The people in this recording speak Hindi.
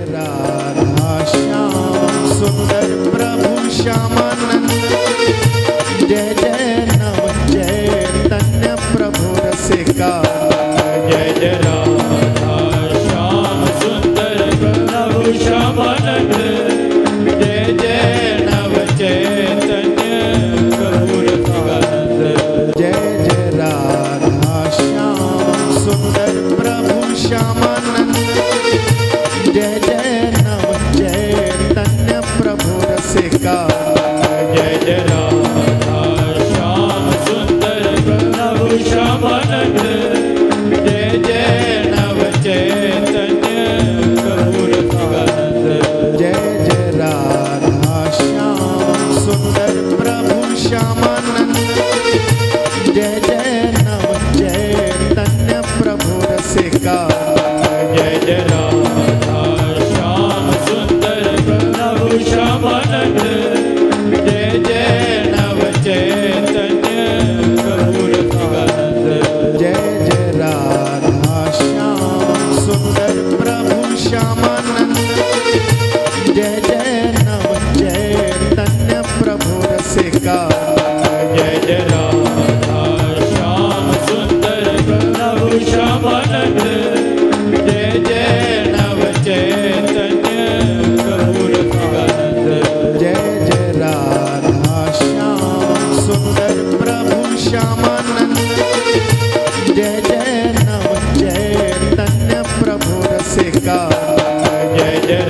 राधा श्याम सुंदर प्रभु श्यामानंद। जय जय नव चैतन्य प्रभु रसिका। जय जय राधा श्याम सुंदर प्रभु श्यामानंद। जय जय नव चैतन्य प्रभु रसिकानंद। जय जय राधा श्याम सुंदर प्रभु श्यामानंद। जय जय नव चैतन्य प्रभु रसिका। जय जय राधा श्याम सुंदर प्रभु श्यामानंद। जय जय नव चैतन्य प्रभु रसिकानंद। जय जय राधा श्याम सुंदर प्रभु श्यामानंद। जय जय नव चैतन्य प्रभु रसिका। जय जय राधा श्याम सुंदर प्रभु श्यामानंद। जय जय नव चैतन्य प्रभु रसिकानंद। जय जय राधा श्याम सुंदर प्रभु श्यामानंद। जय जय नव चैतन्य प्रभु रसिका। जय जय राधा श्याम सुंदर प्रभु श्यामानंद। जय जय नव चैतन्य प्रभु रसिकानंद। जय जय राधा श्याम सुंदर प्रभु श्यामानंद। जय जय नव चैतन्य प्रभु रसिका। जय जय